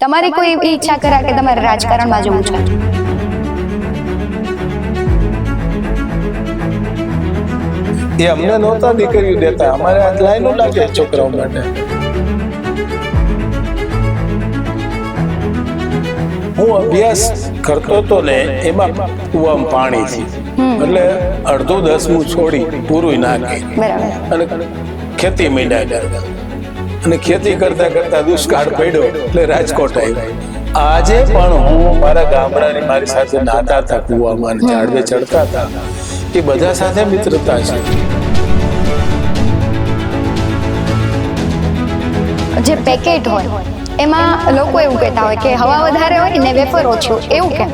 તમારી કોઈ એવી ઈચ્છા કરા કે તમારે રાજકારણમાં જવું છે? એ અમને નહોતા દીકરીઓ દેતા, અમારે આ લાઈનો લાગે છોકરાઓ માટે. હું અભ્યાસ કરતો હતો ને એમાં કુવામાં પાણી છે એટલે અડધું 10મું છોડી પૂરું નાખી અને ખેતી માંડ્યા કરતા, અને ખેતી કરતા કરતા દુષ્કાળ પડ્યો એટલે રાજકોટ આવ્યો. આજે પણ હું મારા ગામડાની મારી સાથે નાતા હતા કુવામાં, ઝાડવે ચડતા હતા, એ બધા સાથે મિત્રતા છે. જે પેકેટ હોય એમાં લોકો એવું કહેતા હોય કે હવા વધારે હોય ને વેફર ઓછું, એવું કેમ?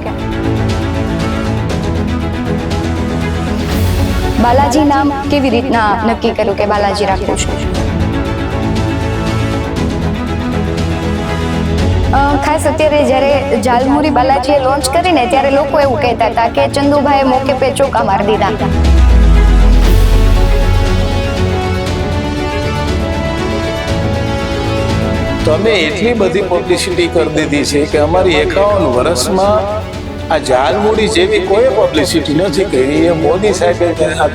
બાલાજી નામ કેવી રીતના નક્કી કર્યું કે બાલાજી રાખવું છે? ખાસ અત્યારે જ્યારે ઝાલમુરી બાલાજીએ લોન્ચ કરીને ત્યારે લોકો એવું કહેતા હતા કે ચંદુભાઈએ મોકે પે ચોકા મારી દીધા. તો અમે એટલી બધી પબ્લિસિટી કરી દીધી છે કે અમારી 51 વર્ષમાં આ ઝાલમુરી જેવી કોઈ પબ્લિસિટી નથી કરી. એ મોદી સાહેબે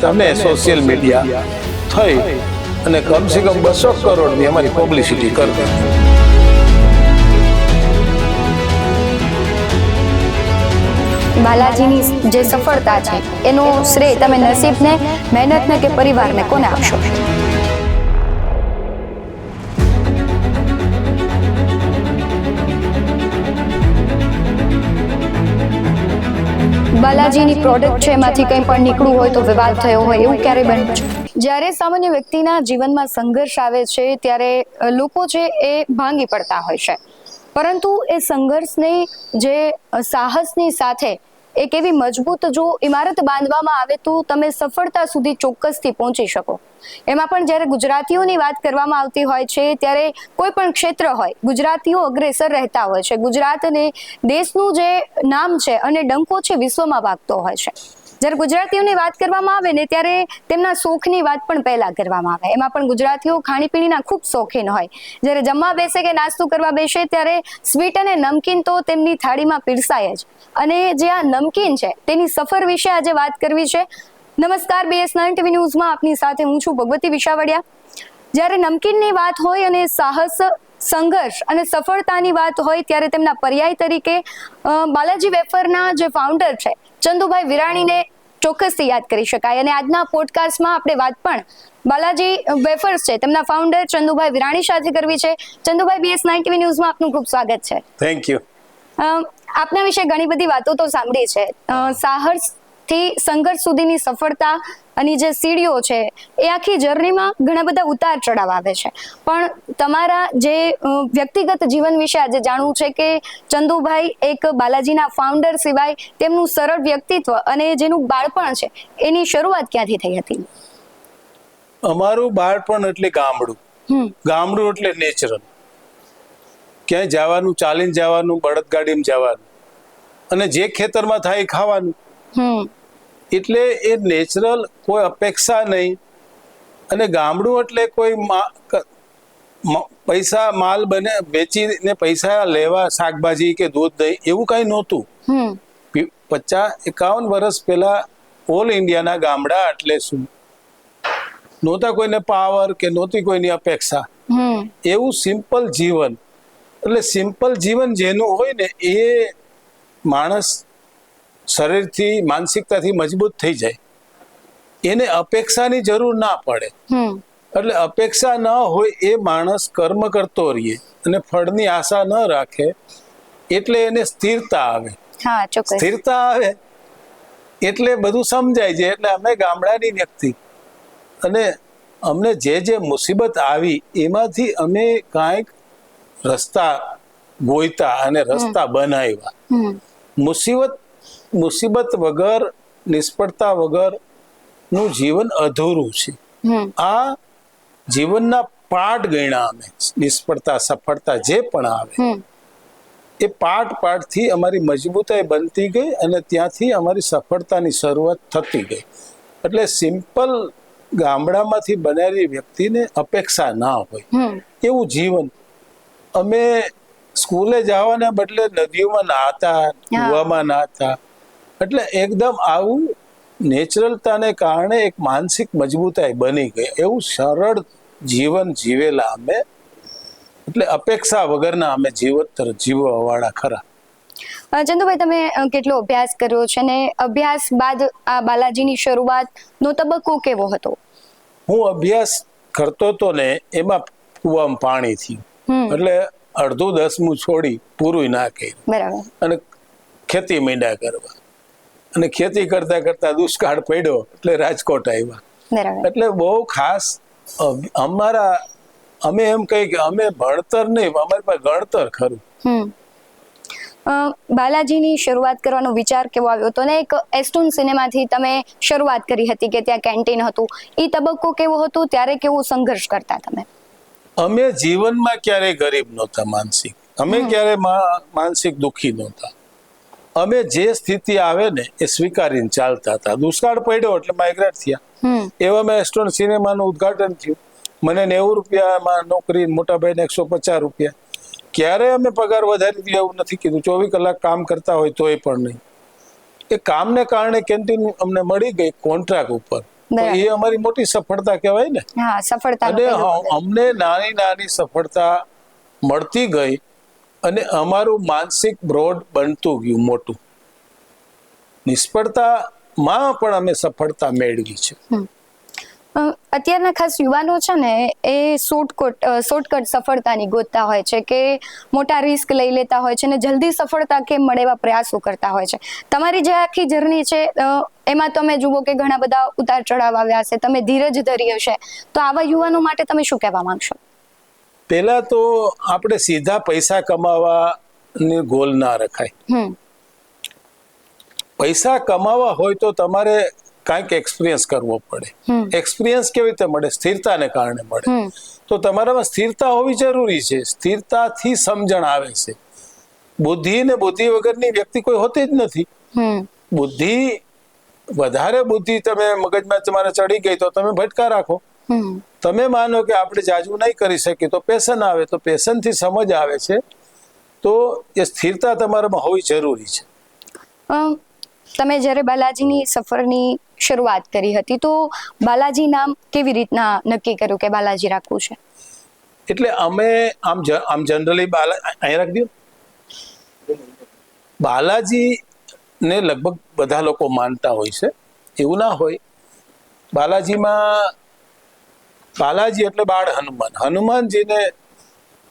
તમે સોશિયલ મીડિયા થઈ અને કમસે કમ 200 કરોડની અમારી પબ્લિસિટી કરી દીધી. બાલાજીની જે સફળતા છે એનો શ્રેય તમે નસીબને, મહેનતને કે પરિવારને કોને આપશો? બાલાજીની પ્રોડક્ટ છે એમાંથી કંઈ પણ નીકળવું હોય તો વિવાદ થયો હોય એવું ક્યારે બન્યું છે? જ્યારે સામાન્ય વ્યક્તિના જીવનમાં સંઘર્ષ આવે છે ત્યારે લોકો છે એ ભાંગી પડતા હોય છે, પરંતુ એ સંઘર્ષને જે સાહસની સાથે એક એવી મજબૂત જો ઇમારત બાંધવામાં આવે તો તમે સફળતા સુધી ચોક્કસથી પહોંચી શકો. એમાં પણ જ્યારે ગુજરાતીઓની વાત કરવામાં આવતી હોય છે ત્યારે કોઈ પણ ક્ષેત્ર હોય ગુજરાતીઓ અગ્રેસર રહેતા હોય છે. ગુજરાતને દેશનું જે નામ છે અને ડંકો છે વિશ્વમાં વાગતો હોય છે. જ્યારે ગુજરાતીઓની વાત કરવામાં આવે ને ત્યારે તેમના શોખની વાત પણ પહેલા કરવામાં આવે. એમાં પણ ગુજરાતીઓ ખાણીપીણીના ખૂબ શોખીન હોય. જ્યારે જમવા બેસે કે નાસ્તો કરવા બેસે ત્યારે સ્વીટ અને નમકીન તો તેમની થાળીમાં પીરસાય જ. અને જે આ નમકીન છે તેની સફર વિશે આજે વાત કરવી છે. નમસ્કાર, BS9 TV ન્યૂઝમાં આપની સાથે હું છું ભગવતી વિશાવડિયા. જ્યારે નમકીનની વાત હોય અને સાહસ, સંઘર્ષ અને સફળતાની વાત હોય ત્યારે તેમના પર્યાય તરીકે બાલાજી વેફરના જે ફાઉન્ડર છે ચંદુભાઈ વિરાણીને ચોક્કસથી યાદ કરી શકાય. અને આજના પોડકાસ્ટમાં આપણે વાત પણ બાલાજી વેફર્સ છે તેમના ફાઉન્ડર ચંદુભાઈ વિરાણી સાથે કરવી છે. ચંદુભાઈ, BS9 TV ન્યૂઝમાં આપનું ખૂબ સ્વાગત છે. Thank you. આપના વિશે ઘણી બધી વાતો તો સાંભળી છે. સાહસથી સંઘર્ષ સુધીની સફળતા અને જે સીડીઓ છે એ આખી જર્નીમાં ઘણા બધા ઉતાર ચઢાવ આવે છે, પણ તમારા જે વ્યક્તિગત જીવન વિશે આજે જાણવું છે કે ચંદુભાઈ એક બાલાજીના ફાઉન્ડર સિવાય તેમનું સરળ વ્યક્તિત્વ અને જેનું બાળપણ છે એની શરૂઆત ક્યાંથી થઈ હતી? અમારું બાળપણ એટલે ગામડું. ગામડું એટલે નેચરલ. ક્યાંય જવાનું, ચાલીને જવાનું, બળદગાડીમાં જવાનું, અને જે ખેતરમાં થાય ખાવાનું. એટલે એ નેચરલ, કોઈ અપેક્ષા નહીં. અને ગામડું એટલે કોઈ પૈસા માલ બને વેચીને પૈસા લેવા, શાકભાજી કે દૂધ દહીં એવું કઈ નહોતું. 50-51 વર્ષ પહેલા ઓલ ઇન્ડિયાના ગામડા એટલે શું? નહોતા કોઈને પાવર કે નહોતી કોઈની અપેક્ષા. એવું સિમ્પલ જીવન. એટલે સિમ્પલ જીવન જેનું હોય ને એ માણસ શરીરથી, માનસિકતાથી મજબૂત થઈ જાય. એને અપેક્ષાની જરૂર ના પડે. એટલે અપેક્ષા ન હોય એ માણસ કર્મ કરતો રહીએ અને ફળની આશા ન રાખે, એટલે એને સ્થિરતા આવે. સ્થિરતા આવે એટલે બધું સમજાય છે. એટલે અમે ગામડાની વ્યક્તિ, અને અમને જે મુસીબત આવી એમાંથી અમે કાંઈક રસ્તા ગોઈતા અને રસ્તા બનાવ્યા. મુસીબત વગર, નિષ્ફળતા વગર નું જીવન અધૂરું છે. આ જીવનના પાઠ ગણ્યા અમે. નિષ્ફળતા, સફળતા જે પણ આવે એ પાઠથી અમારી મજબૂતાઈ બનતી ગઈ અને ત્યાંથી અમારી સફળતાની શરૂઆત થતી ગઈ. એટલે સિમ્પલ ગામડામાંથી બનેલી વ્યક્તિને અપેક્ષા ના હોય એવું જીવન. અમે સ્કૂલે જવાના બદલે નદીઓમાં નહાતા, કૂવામાં નહાતા, એટલે એકદમ આવું નેચરલતાને કારણે એક માનસિક મજબૂતાઈ બની ગઈ. એવું સરળ જીવન જીવેલા અમે, એટલે અપેક્ષા વગરના અમે જીવતર જીવવા વાળા ખરા. ચંદુભાઈ, તમે કેટલો અભ્યાસ કર્યો છે ને અભ્યાસ બાદ આ બાલાજીની શરૂઆતનો તબક્કો કેવો હતો? હું અભ્યાસ કરતો હતો ને એમાં કૂવામાં પાણી થયું, એટલે અડધું 10મું છોડી પૂરું ના કર્યું. બરાબર. અને ખેતી માંડ્યા કરવા, અને ખેતી કરતા કરતા દુષ્કાળ પડ્યો એટલે રાજકોટ આવ્યા. બરાબર. એટલે બહુ ખાસ અમે એમ કહી કે અમે ભણતર નહીં, અમારી પાસે ગણતર ખરું. બાલાજીની શરૂઆત કરવાનો વિચાર કેવો આવ્યો હતો? ને એક એસ્ટોન સિનેમાથી તમે શરૂઆત કરી હતી કે ત્યાં કેન્ટીન હતું, એ તબક્કો કેવો હતો? ત્યારે કેવો સંઘર્ષ કરતા તમે? અમે જીવનમાં ક્યારેય ગરીબ નહોતા માનસિક, અમે ક્યારે માનસિક દુઃખી નહોતા. અમે જે સ્થિતિ આવે ને એ સ્વીકારીને ચાલતા હતા. દુષ્કાળ પડ્યો એટલે માઇગ્રેટ થયા. એવા મેં એસ્ટોન સિનેમાનું ઉદ્ઘાટન થયું. મને 90 રૂપિયામાં નોકરી, મોટા ભાઈને 150 રૂપિયા. ક્યારે અમે પગાર વધારી દીધો એવું નથી કીધું. 24 કલાક કામ કરતા હોય તોય પણ નહીં. એ કામને કારણે કેન્ટીન અમને મળી ગઈ કોન્ટ્રાક્ટ ઉપર. એ અમારી મોટી સફળતા કહેવાય ને. અને અમને નાની નાની સફળતા મળતી ગઈ અને અમારું માનસિક બ્રોડ બનતું ગયું મોટું. નિષ્ફળતામાં પણ અમે સફળતા મેળવી છે. અત્યારના ખાસ યુવાનો છે ને એ શોર્ટકટ સફળતાની ગોતતા હોય છે કે મોટા રિસ્ક લઈ લેતા હોય છે ને જલ્દી સફળતા કેમ મળે એવા પ્રયાસો કરતા હોય છે. તમારી જે આખી જર્ની છે એમાં તમે જુઓ કે ઘણા બધા ઉતાર ચઢાવ આવ્યા હશે, તમે ધીરજ ધરી હશે, તો આવા યુવાનો માટે તમે શું કહેવા માંગશો? પહેલા તો આપણે સીધા પૈસા કમાવાની ગોલ ના રખાય. પૈસા કમાવા હોય તો તમારે કાંઈક એક્સપિરિયન્સ કરવો પડે. એક્સપિરિયન્સ કેવી રીતે મળે? સ્થિરતાને કારણે મળે. તો તમારામાં સ્થિરતા હોવી જરૂરી છે. સ્થિરતાથી સમજણ આવે છે. બુદ્ધિ ને બુદ્ધિ વગરની વ્યક્તિ કોઈ હોતી જ નથી. બુદ્ધિ, વધારે બુદ્ધિ તમે મગજમાં તમારે ચડી ગઈ તો તમે ભટકા રાખો. તમે માનો કે આપણે જાજુ નહીં કરી શકીએ તો પેશન આવે, તો પેશનથી સમજ આવે છે. તો એ સ્થિરતા તમારામાં હોવી જરૂરી છે. તમે જ્યારે બાલાજીની સફરની શરૂઆત કરી હતી તો બાલાજી નામ કેવી રીતના નક્કી કર્યું કે બાલાજી રાખવું છે? એટલે અમે આમ જનરલી અહીંયા રાખી દો. બાલાજી ને લગભગ બધા લોકો માનતા હોય છે, એવું ના હોય. બાલાજી એટલે બાળ હનુમાન. હનુમાનજીને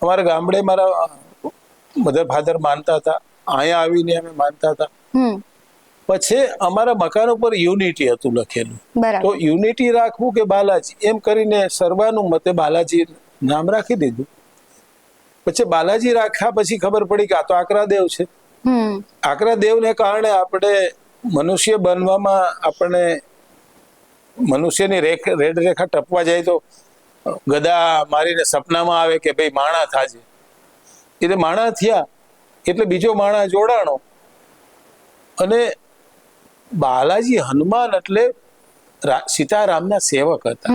અમારા ગામડે મારા મધર ફાધર માનતા હતા, અહીંયા આવીને અમે માનતા હતા. પછી અમારા મકાન ઉપર યુનિટી હતું લખેલું, તો યુનિટી રાખવું કે બાલાજી, એમ કરીને સર્વાનુમતે બાલાજી નામ રાખી દીધું. પછી બાલાજી રાખ્યા પછી ખબર પડી કે આ તો આકરાદેવ છે. આકરાદેવને કારણે આપણે મનુષ્ય બનવામાં આપણે મનુષ્યની રેડ રેખા ટપવા જાય તો ગદા મારીને સપનામાં આવે કે ભાઈ માણા થાજે, એટલે માણા થયા એટલે બીજો માણા જોડાણો. અને બાલાજી હનુમાન એટલે સીતારામના સેવક હતા.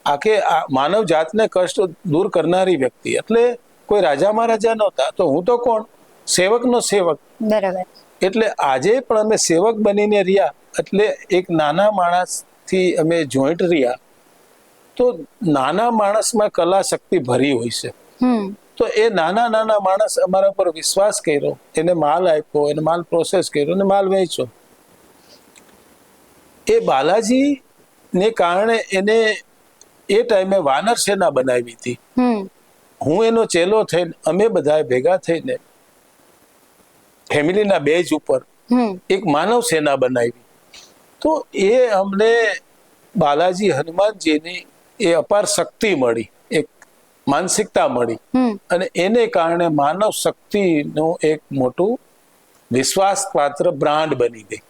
આખે માનવ જાતને કષ્ટ દૂર કરનારી વ્યક્તિ. એટલે કોઈ રાજા મહારાજા નહોતા, તો હું તો કોણ? સેવકનો સેવક. બરાબર. એટલે આજે પણ અમે સેવક બનીને રહ્યા. એટલે એક નાના માણસથી અમે જોઈન્ટ રહ્યા. તો નાના માણસમાં કલા શક્તિ ભરી હોય છે. તો એ નાના માણસ અમારા પર વિશ્વાસ કર્યો, એને માલ આપ્યો, એને માલ પ્રોસેસ કર્યો અને માલ વેચ્યો. એ બાલાજી ને કારણે એને એ ટાઈમે વાનર સેના બનાવી હતી. હું એનો ચેલો થઈને અમે બધા ભેગા થઈને ફેમિલીના બેઝ ઉપર એક માનવ સેના બનાવી. તો એ અમને બાલાજી હનુમાનજીની એ અપાર શક્તિ મળી, એક માનસિકતા મળી, અને એને કારણે માનવ શક્તિનું એક મોટું વિશ્વાસપાત્ર બ્રાન્ડ બની ગઈ.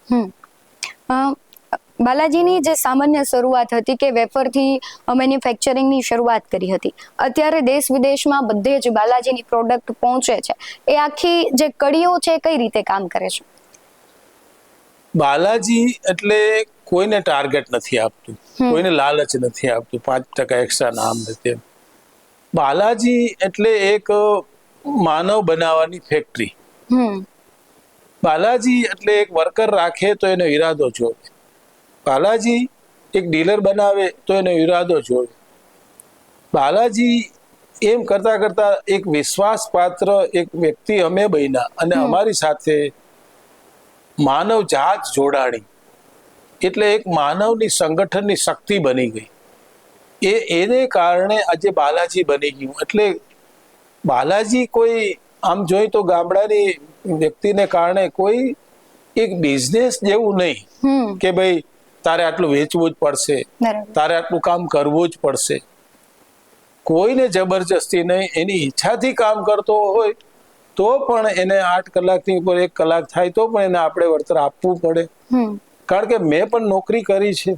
બાલાજીની જે સામાન્ય શરૂઆત હતી કે વેફરથી મેન્યુફેક્ચરિંગની શરૂઆત કરી હતી, અત્યારે દેશ વિદેશમાં બધે જ બાલાજીની પ્રોડક્ટ પહોંચે છે. એ આખી જે કડીઓ છે કઈ રીતે કામ કરે છે? બાલાજી એટલે કોઈને ટાર્ગેટ નથી આપતું, કોઈને લાલચ નથી આપતું 5% એક્સ્ટ્રા નામ નથી. બાલાજી એટલે એક માનવ બનાવવાની ફેક્ટરી. બાલાજી એટલે એક વર્કર રાખે તો એનો ઈરાદો જોવે. બાલાજી એક ડીલર બનાવે તો એનો ઈરાદો જોવે. બાલાજી એમ કરતા કરતા એક વિશ્વાસપાત્ર એક વ્યક્તિ અમે બન્યા અને અમારી સાથે માનવ જાત જોડાણી, એટલે એક માનવની સંગઠનની શક્તિ બની ગઈ. એને કારણે આજે બાલાજી બની ગયું. એટલે બાલાજી કોઈ આમ જોઈ તો ગામડાની વ્યક્તિને કારણે કોઈ એક બિઝનેસ જેવું નહીં કે ભાઈ તારે આટલું વેચવું જ પડશે, તારે આટલું કામ કરવું જ પડશે. કોઈને જબરજસ્તી નહીં, એની ઈચ્છાથી કામ કરતો હોય તો પણ એને 8 કલાકની ઉપર 1 કલાક થાય તો પણ એને આપણે વળતર આપવું પડે. કારણ કે મેં પણ નોકરી કરી છે.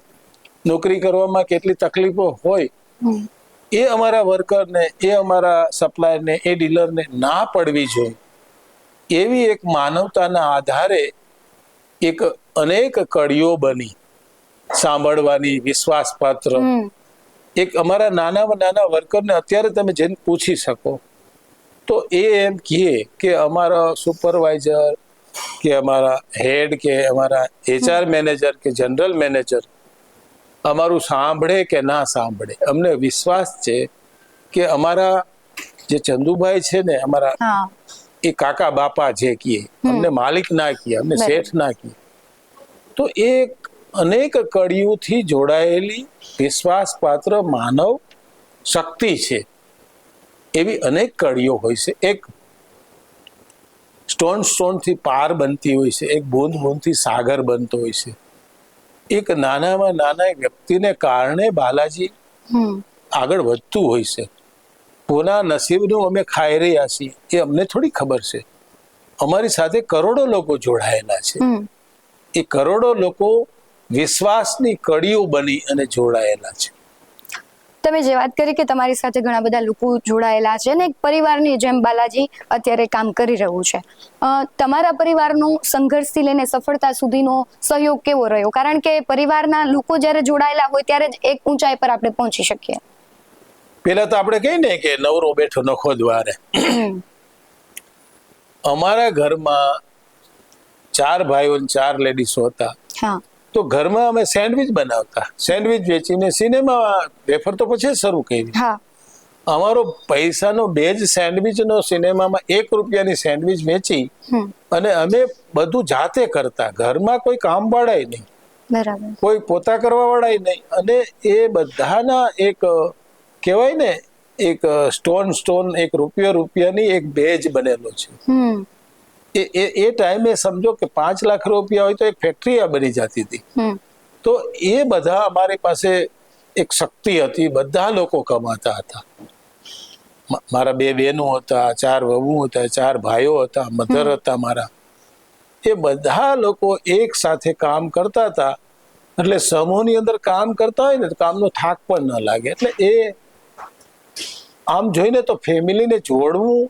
નોકરી કરવામાં કેટલી તકલીફો હોય એ અમારા વર્કરને, એ અમારા સપ્લાયરને, એ ડીલરને ના પડવી જોઈએ. એવી એક માનવતાના આધારે એક અનેક કડીઓ બની સાંભળવાની, વિશ્વાસપાત્ર. એક અમારા નાનામાં નાના વર્કરને અત્યારે તમે જેને પૂછી શકો તો એ એમ કહે કે અમારા સુપરવાઇઝર કે અમારા હેડ કે અમારા HR મેનેજર કે જનરલ મેનેજર અમારું સાંભળે કે ના સાંભળે, અમને વિશ્વાસ છે કે અમારા જે ચંદુભાઈ છે ને, અમારા એ કાકા બાપા જે કહે, અમને માલિક ના કહે, અમને શેઠ ના કહે. તો એ અનેક કડીઓથી જોડાયેલી વિશ્વાસપાત્ર માનવ શક્તિ છે. એવી અનેક કડીઓ હોય છે. એક સ્ટોન થી પાર બનતી હોય છે, એક બૂંદ બૂંદથી સાગર બનતો હોય છે. એક નાનામાં નાના વ્યક્તિને કારણે બાલાજી આગળ વધતું હોય છે. કોના નસીબનું અમે ખાઈ રહ્યા છીએ એ અમને થોડી ખબર છે. અમારી સાથે કરોડો લોકો જોડાયેલા છે. એ કરોડો લોકો વિશ્વાસની કડીઓ બની અને જોડાયેલા છે. તમે જે વાત કરી કે તમારી સાથે ઘણા બધા લોકો જોડાયેલા છે અને એક પરિવારની જેમ બાલાજી અત્યારે કામ કરી રહ્યું છે. તમારા પરિવારનો સંઘર્ષથી લઈને સફળતા સુધીનો સહયોગ કેવો રહ્યો? કારણ કે પરિવારના લોકો જ્યારે જોડાયેલા હોય ત્યારે જ એક ઊંચાઈ પર આપણે પહોંચી શકીએ. પેલા તો આપણે કહીએ ને કે નવરો બેઠો નખો દ્વારે. અમારા ઘરમાં 4 ભાઈઓ અને 4 લેડીઝો હતા. તો ઘરમાં અમે સેન્ડવિચ બનાવતા, સેન્ડવિચ વેચીને સિનેમા વેફર તો પછી શરૂ કરી. અમારો પૈસાનો બેજ સેન્ડવિચનો સિનેમામાં 1 રૂપિયાની સેન્ડવિચ વેચી અને અમે બધું જાતે કરતા. ઘરમાં કોઈ કામ વાળાય નહીં, કોઈ પોતા કરવા વાળાય નહીં. અને એ બધાના એક કહેવાય ને એક સ્ટોન એક રૂપિયાની એક બેજ બનેલો છે. એ ટાઈમે સમજો કે 5 લાખ રૂપિયા હોય તો એક ફેક્ટરી બની જતી હતી. તો એ બધા અમારી પાસે એક શક્તિ હતી. બધા લોકો કમાતા હતા. મારા 2 બહેનો હતા, 4 વહુ હતા, 4 ભાઈઓ હતા, મધર હતા મારા. એ બધા લોકો એક સાથે કામ કરતા હતા. એટલે સમૂહની અંદર કામ કરતા હોય ને તો કામનો થાક પણ ન લાગે. એટલે એ આમ જોઈને તો ફેમિલીને જોડવું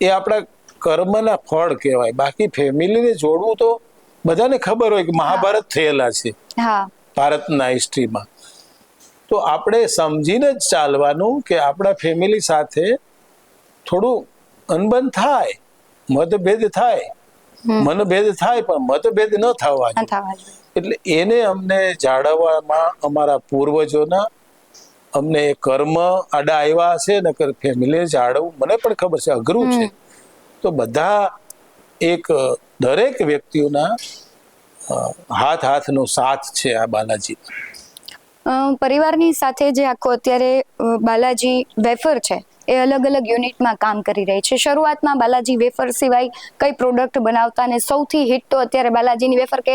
એ આપણા કર્મના ફળ કહેવાય. બાકી ફેમિલીને જોડવું તો બધાને ખબર હોય કે મહાભારત થયેલા છે ભારતના હિસ્ટ્રીમાં. તો આપણે સમજીને જ ચાલવાનું કે આપણા ફેમિલી સાથે થોડું અનબન થાય, મતભેદ થાય, મનભેદ થાય, પણ મતભેદ ન થવા જોઈએ. એટલે એને અમને જાળવવામાં અમારા પૂર્વજોના અમને કર્મ આડા આવ્યા છે ને ફેમિલીને જાળવવું મને પણ ખબર છે અઘરું છે. તો બધા એક દરેક વ્યક્તિઓના હાથનો સાથ છે આ બાલાજી. પરિવારની સાથે જે આખો અત્યારે બાલાજી વેફર છે એ અલગ અલગ યુનિટમાં કામ કરી રહી છે. શરૂઆતમાં બાલાજી વેફર સિવાય કઈ પ્રોડક્ટ બનાવતા અને સૌથી હિટ તો અત્યારે બાલાજીની વેફર કે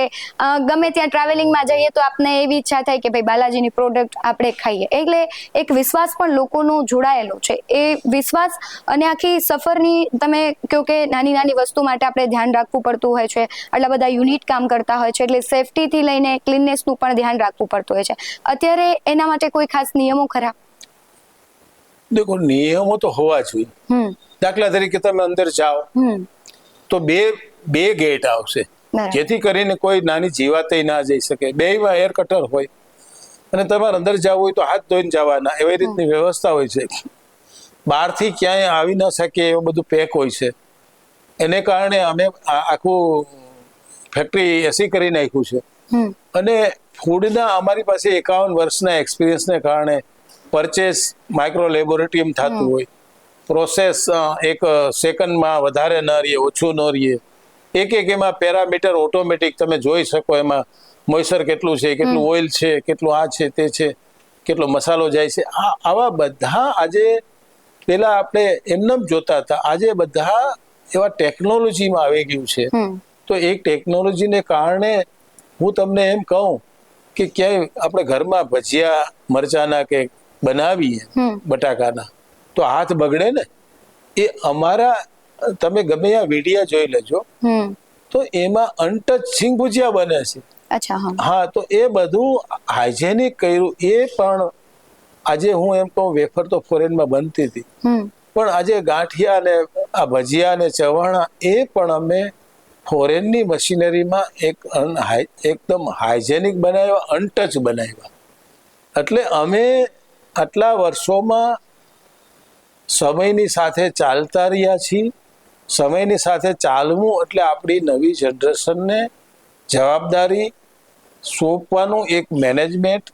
ગમે ત્યાં ટ્રાવેલિંગમાં જઈએ તો આપને એવી ઈચ્છા થાય કે ભાઈ બાલાજીની પ્રોડક્ટ આપણે ખાઈએ. એટલે એક વિશ્વાસ પણ લોકોનો જોડાયેલો છે. એ વિશ્વાસ અને આખી સફરની તમે કહો કે નાની નાની વસ્તુ માટે આપણે ધ્યાન રાખવું પડતું હોય છે. આટલા બધા યુનિટ કામ કરતા હોય છે એટલે સેફટીથી લઈને ક્લીનનેસનું પણ ધ્યાન રાખવું પડતું હોય છે. અત્યારે એના માટે કોઈ ખાસ નિયમો ખરા? દેખો, નિયમો તો હોવા જોઈએ. દાખલા તરીકે તમે અંદર જાઓ તો બે ગેટ આવશે જેથી કરીને કોઈ નાની જીવાત ના જઈ શકે. 2માં એર કટર હોય અને તમારે અંદર જવું હોય તો હાથ ધોઈને જવાના, એવી રીતની વ્યવસ્થા હોય છે. બહારથી ક્યાંય આવી ન શકે એવું બધું પેક હોય છે. એને કારણે અમે આખું ફેક્ટરી એસી કરી નાખ્યું છે. અને ફૂડના અમારી પાસે 51 વર્ષના એક્સપિરિયન્સને કારણે પરચેસ માઇક્રો લેબોરેટરી થતું હોય, પ્રોસેસ એક સેકન્ડમાં વધારે ન રહીએ, ઓછું ન રહીએ, એક એમાં પેરામીટર ઓટોમેટિક તમે જોઈ શકો, એમાં મોઇસ્ચર કેટલું છે, કેટલું ઓઇલ છે, કેટલું આ છે તે છે, કેટલો મસાલો જાય છે. આવા બધા આજે પેલા આપણે એમને જોતા હતા, આજે બધા એવા ટેકનોલોજીમાં આવી ગયું છે. તો એક ટેકનોલોજીને કારણે હું તમને એમ કહું કે ક્યાંય આપણે ઘરમાં ભજીયા મરચાના કે બનાવીએ બટાકાના તો હાથ બગડે ને. એ અમારા તમે ગમે આ વિડીયો જોઈ લેજો તો એમાં અનટચિંગ ભજીયા બને છે. હા, તો એ બધું હાઇજેનિક કર્યું. એ પણ આજે હું એમ કહું વેફર તો ફોરેનમાં બનતી હતી, પણ આજે ગાંઠિયા ને આ ભજીયા ને ચવાણા એ પણ અમે ફોરેનની મશીનરીમાં એકદમ હાઇજેનિક બનાવ્યા, અનટચ બનાવ્યા. એટલે અમે આટલા વર્ષોમાં સમયની સાથે ચાલતા રહ્યા છીએ. સમયની સાથે ચાલવું એટલે આપણી નવી જનરેશનને જવાબદારી સોંપવાનું એક મેનેજમેન્ટ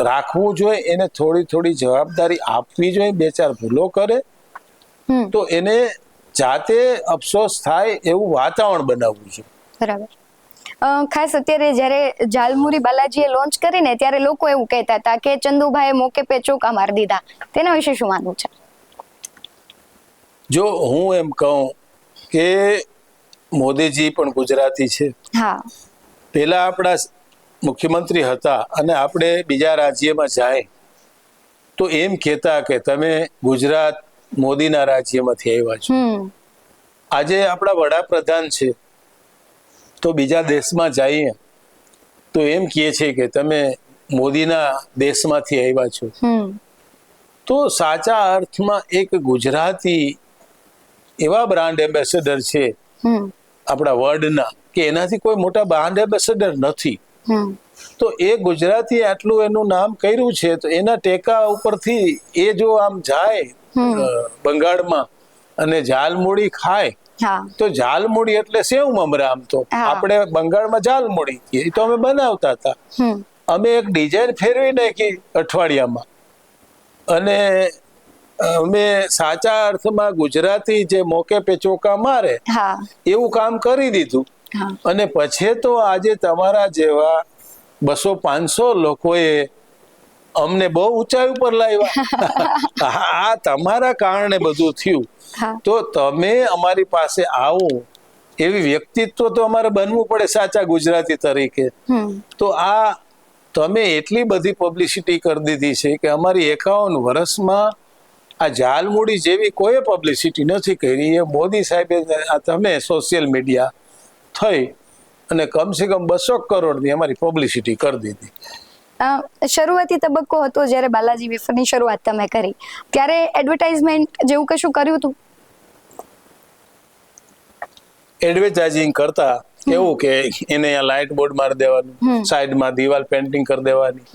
રાખવું જોઈએ. એને થોડી થોડી જવાબદારી આપવી જોઈએ. 2-4 ભૂલો કરે તો એને જાતે અફસોસ થાય એવું વાતાવરણ બનાવવું છે. બરાબર. ખાસ અત્યારે જ્યારે ઝાલમુરી બાલાજીએ લોન્ચ કરીને ત્યારે લોકો એવું કહેતા હતા કે ચંદુભાઈએ મોકે પે ચોકા મારી દીધા. તેના વિશે શું માનવું છે? જો હું એમ કહું કે મોદીજી પણ ગુજરાતી છે. હા, પેલા આપણા મુખ્યમંત્રી હતા અને આપણે બીજા રાજ્યમાં જાય તો એમ કહેતા કે તમે ગુજરાત મોદીના રાજ્યમાંથી આવ્યા છો. આજે આપણા વડાપ્રધાન છે તો બીજા દેશમાં જઈએ તો એમ કહે છે કે તમે મોદીના દેશમાંથી આવ્યા છો. તો સાચા અર્થમાં એક ગુજરાતી એવા બ્રાન્ડ એમ્બેસેડર છે આપણા વર્લ્ડના કે એનાથી કોઈ મોટા બ્રાન્ડ એમ્બેસેડર નથી. તો એ ગુજરાતી આટલું એનું નામ કર્યું છે તો એના ટેકા ઉપરથી એ જો આમ જાય બંગાળમાં અને ઝાલમુડી ખાય તો ઝાલમુડી એટલે સેવ મમરા. આમ તો આપણે બંગાળમાં ઝાલમુડી કહીએ, તો અમે બનાવતા હતા. અમે એક ડિઝાઇન ફેરવી નાખી અઠવાડિયામાં અને અમે સાચા અર્થમાં ગુજરાતી જે મોકે પે ચોકા મારે એવું કામ કરી દીધું. અને પછી તો આજે તમારા જેવા 200-500 લોકોએ અમને બહુ ઊંચાઈ ઉપર લાવ્યા. આ તમારા કારણે બધું થયું. તો તમે અમારી પાસે આવો એવી વ્યક્તિત્વ તો અમારે બનવું પડે સાચા ગુજરાતી તરીકે. તો આ તમે એટલી બધી પબ્લિસિટી કરી દીધી છે કે અમારી 51 વર્ષમાં આ ઝાલમુડી જેવી કોઈ પબ્લિસિટી નથી કરી. એ મોદી સાહેબે તમે સોશિયલ મીડિયા થઈ અને કમસે કમ 200 કરોડની અમારી પબ્લિસિટી કરી દીધી. શરૂઆતી તબક્કો હતો જ્યારે બાલાજી વેફરની શરૂઆત તમે કરી ત્યારે એડવર્ટાઇઝમેન્ટ જેવું કશું કર્યું હતું? એડવર્ટાઇઝિંગ કરતા એવું કે એને લાઇટ બોર્ડ મારી દેવાનું, સાઈડમાં દિવાલ પેન્ટિંગ કરી દેવાની.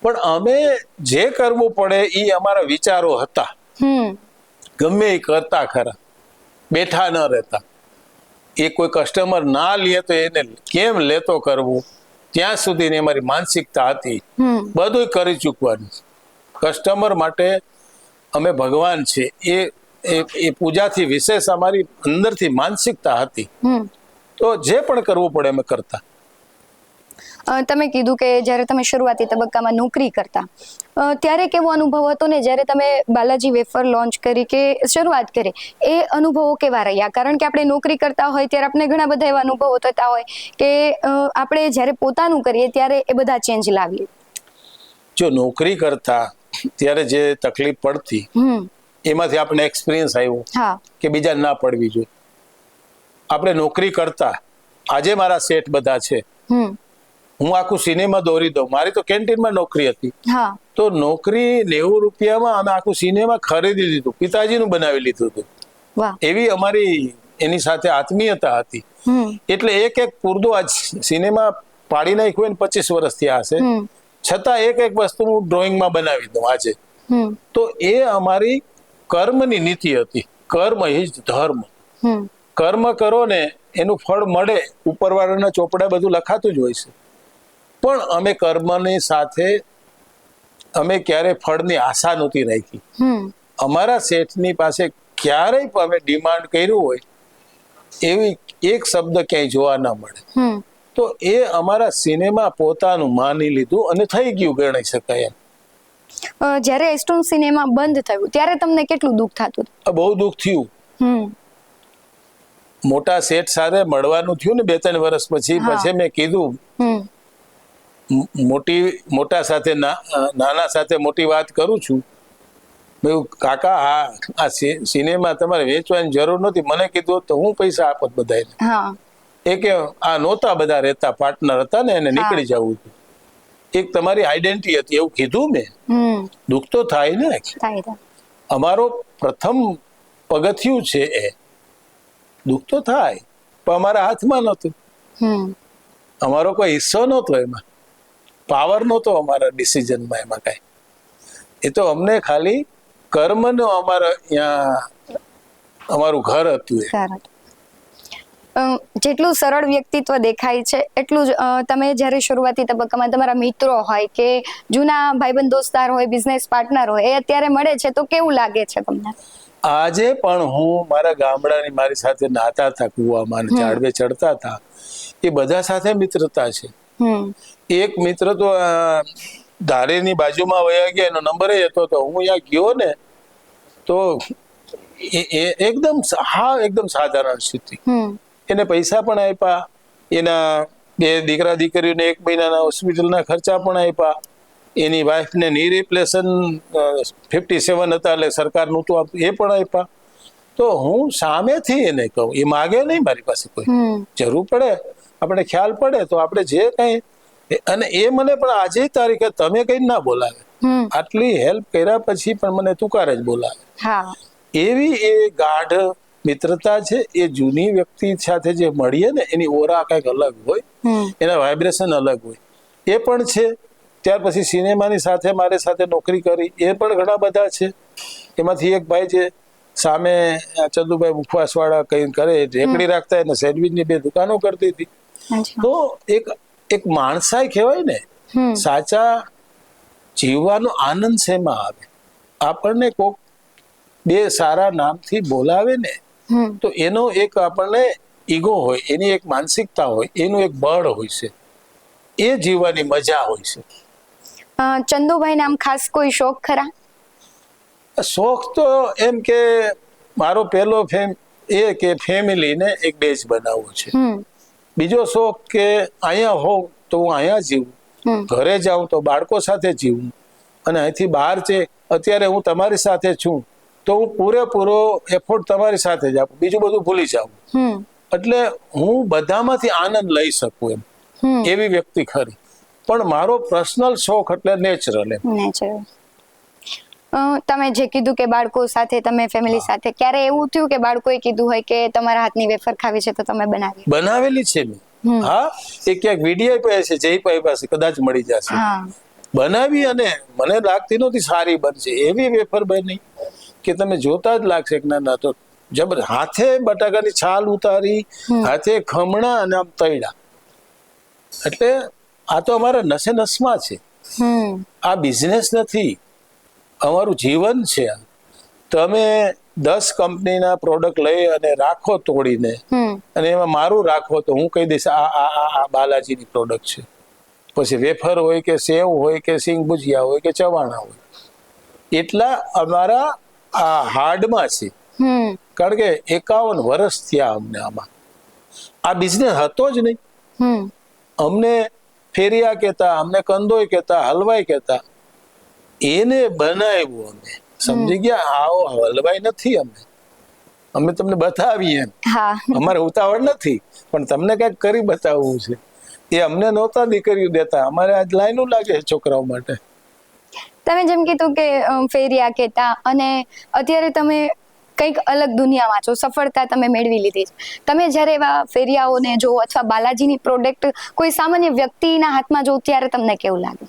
પણ અમે જે કરવું પડે એ અમારા વિચારો હતા. ગમે એ કરતા ખરા, બેઠા ન રહેતા. એ કોઈ કસ્ટમર ના લે તો એને કેમ લેતો કરવું ત્યાં સુધીની અમારી માનસિકતા હતી. બધું કરી ચૂકવાનું. કસ્ટમર માટે અમે ભગવાન છે એ પૂજાથી વિશેષ અમારી અંદરથી માનસિકતા હતી. તો જે પણ કરવું પડે અમે કરતા. તમે કીધું કે જ્યારે તમે શરૂઆતી તબક્કામાં નોકરી કરતા ત્યારે કેવો અનુભવ હતો ને જ્યારે તમે બાલાજી વેફર લોન્ચ કરી કે શરૂઆત કરી એ અનુભવો કેવા રહ્યા? કારણ કે આપણે નોકરી કરતા હોય ત્યારે આપણે ઘણા બધા એવા અનુભવો થતા હોય કે આપણે જ્યારે પોતાનું કરીએ ત્યારે એ બધા ચેન્જ લાવીએ. જો નોકરી કરતા ત્યારે જે તકલીફ પડતી એમાંથી આપણે એક્સપિરિયન્સ આવ્યો કે બીજા ના પડવી જોઈએ. આપણે નોકરી કરતા આજે મારા સેટ બધા છે. હું આખું સિનેમા દોરી દઉં. મારી તો કેન્ટીનમાં નોકરી હતી. તો નોકરી 90 રૂપિયામાં અમે આખું સિનેમા ખરીદી લીધું, પિતાજીનું બનાવી લીધું હતું. એવી અમારી એની સાથે આત્મીયતા હતી. એટલે એક પૂરતું આજ સિનેમા પાડી નાખ્યું હોય ને 25 વર્ષ થયા હશે છતાં એક વસ્તુ હું ડ્રોઈંગમાં બનાવી દઉં આજે. તો એ અમારી કર્મની નીતિ હતી. કર્મ ઇઝ ધર્મ. કર્મ કરો ને એનું ફળ મળે, ઉપરવાળાના ચોપડા બધું લખાતું જ હોય છે. પણ અમે કર્મની સાથે અમે ક્યારે ફળની આશા નહોતી રાખી. અમારા શેઠની પાસે ક્યારેય પણ અમે ડિમાન્ડ કર્યું હોય એવી એક શબ્દ ક્યાંય જોવા ના મળે. તો એ અમારા સિનેમા પોતાનું માની લીધું અને થઈ ગયું ગણી શકાય એમ. જ્યારે એસ્ટોન સિનેમા બંધ થયું ત્યારે તમને કેટલું દુઃખ થતું? બહુ દુઃખ થયું. મોટા શેઠ સાથે મળવાનું થયું ને 2-3 વર્ષ પછી મેં કીધું મોટા સાથે નાના સાથે મોટી વાત કરું છું. મેં કાકા આ સિનેમા તમારે વેચવાની જરૂર નથી. મને કીધું તો હું પૈસા આપત બધાને. એ કે આ નહોતા બધા રહેતા, પાર્ટનર હતા ને એને નીકળી જવું હતું. એક તમારી આઈડેન્ટિટી હતી એવું કીધું મેં. દુઃખ તો થાય ને. અમારો પ્રથમ પગથિયું છે એ. દુઃખ તો થાય પણ અમારા હાથમાં નહોતું. અમારો કોઈ હિસ્સો નહોતો એમાં, પાવર નહોતો અમારા ડિસિઝનમાં એમાં કઈ. એ તો અમને ખાલી કર્મનો અમારું ઘર હતું. જેટલું સરળ વ્યક્તિત્વ દેખાય છે એટલું જ તમે જ્યારે શરૂઆતી તબક્કામાં તમારા મિત્રો હોય કે જૂના ભાઈબંધ દોસ્તાર હોય, બિઝનેસ પાર્ટનર હોય, એ અત્યારે મળે છે તો કેવું લાગે છે તમને? આજે પણ હું મારા ગામડાની મારી સાથે નાતા હતા, કુવામાં ઝાડવે ચડતા હતા, એ બધા સાથે મિત્રતા છે. એક મિત્ર તો ધારેની બાજુમાં વયા ગયા, એનો નંબર હતો. તો હું ત્યાં ગયો ને તો એકદમ સાધારણ સ્થિતિ. એને પૈસા પણ આપ્યા, એના 2 દીકરા દીકરીઓને 1 મહિનાના હોસ્પિટલના ખર્ચા પણ આપ્યા, એની વાઈફને ની રિપ્લેશન 57 હતા એટલે સરકારનું તો એ પણ આપ્યા. તો હું સામેથી એને કહું, એ માગે નહીં મારી પાસે કોઈ. જરૂર પડે, આપણે ખ્યાલ પડે તો આપણે જે કઈ. અને એ મને પણ આજે તારીખે તમે કઈ ના બોલાવે. આટલી હેલ્પ કર્યા પછી પણ મને તુકારે જ બોલાવે. એવી એ ગાઢ મિત્રતા છે. એ જૂની વ્યક્તિ સાથે જે મળીએ ને એની ઓરા કઈક અલગ હોય, એના વાઇબ્રેશન અલગ હોય. એ પણ છે. ત્યાર પછી સિનેમાની સાથે મારી સાથે નોકરી કરી એ પણ ઘણા બધા છે. એમાંથી એક ભાઈ છે સામે, ચંદુભાઈ મુખવાસવાળા કઈ કરે, ઢેકડી રાખતા, એને સેન્ડવિચની 2 દુકાનો કરતી હતી. તો એક માણસાઈ કહેવાય ને, સાચા જીવવાનો આનંદ શેમાં આવે? આપણને કોક 2 સારા નામથી બોલાવે ને તો એનો એક આપણને ઈગો હોય, એની એક માનસિકતા હોય, એનું એક બળ હોય છે. એ જીવવાની મજા હોય છે. ચંદુભાઈ નામ ખાસ કોઈ શોખ ખરા? શોખ તો એમ કે મારો પહેલો એ કે ફેમિલીને એક બેઝ બનાવવો છે. બીજો શોખ કે અહીંયા હોઉં તો હું અહીંયા જીવું, ઘરે જાઉં તો બાળકો સાથે જીવું, અને અહીંથી બહાર છે અત્યારે હું તમારી સાથે છું તો હું પૂરેપૂરો એફોર્ટ તમારી સાથે જ આપું, બીજું બધું ભૂલી જાઉં. એટલે હું બધામાંથી આનંદ લઈ શકું એમ, એવી વ્યક્તિ ખરી. પણ મારો પર્સનલ શોખ એટલે નેચરલ એમ. તમે જે કીધું કે બાળકો સાથે, તમે ફેમિલી સાથે, ક્યારે એવું થયું કે બાળકોએ કીધું હોય કે તમારા હાથની વેફર ખાવી છે તો તમે બનાવેલી છે મેં? હા, એ ક્યાંક વિડીયો પાસે છે, જયભાઈ પાસે કદાચ મળી જશે. બનાવી અને મને લાગતી નહોતી સારી બનશે. એવી વેફર બની કે તમે જોતા જ લાગશે કે ના તો જબર. હાથે બટાકાની છાલ ઉતારી, હાથે ખમણા અને આમ તળ્યા. એટલે આ તો અમારા નસે નસમાં છે. આ બિઝનેસ નથી, અમારું જીવન છે. તમે 10 કંપનીના પ્રોડક્ટ લઈ અને રાખો તોડીને, અને એમાં મારું રાખો તો હું કહી દઈશ આ બાલાજીની પ્રોડક્ટ છે. પછી વેફર હોય કે સેવ હોય કે સિંગ ભુજિયા હોય કે ચવાણા હોય, એટલા અમારા આ હાર્ડમાં છે. કારણ કે 51 વર્ષ થયા અમને આમાં. આ બિઝનેસ હતો જ નહીં. અમને ફેરિયા કહેતા, અમને કંદોય કહેતા, હલવાઈ કહેતા. એને બનાવ્યું અમે, સમજી ગયા? આવો હલવાઈ નથી અમે તમને બતાવીએ એમ. અમારે ઉતાવળ નથી, પણ તમને કઈક કરી બતાવવું છે. એ અમને નહોતા દીકરીઓ દેતા, અમારે આજ લાઈનું લાગે છે છોકરાઓ માટે. તમે જેમ કીધું કે ફેરિયા કહેતા, અને અત્યારે તમે કંઈક અલગ દુનિયામાં છો, સફળતા તમે મેળવી લીધી છે. તમે જ્યારે એવા ફેરિયાઓને જો અથવા બાલાજીની પ્રોડક્ટ કોઈ સામાન્ય વ્યક્તિના હાથમાં જો ત્યારે તમને કેવું લાગે?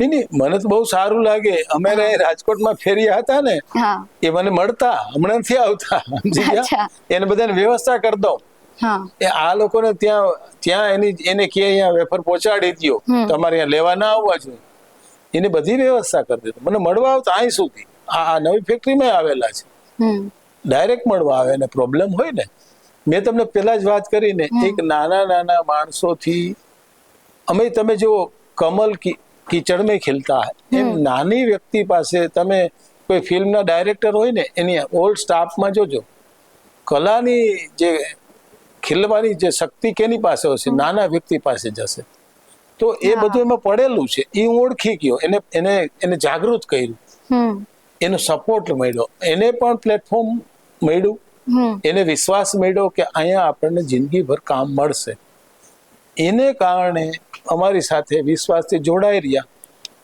નહીં, મને તો બહુ સારું લાગે. અમારે રાજકોટમાં ફેરિયા હતા ને, હા એ મને મળતા, હમણાં નથી આવતા, સમજી ગયા? અચ્છા. એને બધાને વ્યવસ્થા કરી દઉં. હા એ આ લોકોને ત્યાં એને કે અહીંયા વેફર પહોંચાડી દો, તમારે અહીંયા લેવા ના આવવા જોઈએ, એને બધી વ્યવસ્થા કરી દીધું. મને મળવા આવતા અહીં સુધી, આ નવી ફેક્ટરીમાં આવેલા છે, ડાયરેક્ટ મળવા આવે. અને પ્રોબ્લેમ હોય ને, મેં તમને પેલા જ વાત કરી ને, એક નાના માણસોથી અમે, તમે જો કમલ કીચડ में ખીલતા હૈ, એમ નાની વ્યક્તિ પાસે તમે કોઈ ફિલ્મના ડાયરેક્ટર હોય ને, એની ઓલ્ડ સ્ટાફમાં જોજો, કલાની જે ખીલવાની જે શક્તિ કેની પાસે હશે, નાના વ્યક્તિ પાસે જશે. તો એ બધું એમાં પડેલું છે. એ હું ઓળખી ગયો, એને જાગૃત કર્યું, એનો સપોર્ટ મળ્યો, એને પણ પ્લેટફોર્મ મળ્યું, એને વિશ્વાસ મળ્યો કે અહીંયા આપણને જિંદગીભર કામ મળશે. એને કારણે અમારી સાથે વિશ્વાસથી જોડાઈ રહ્યા,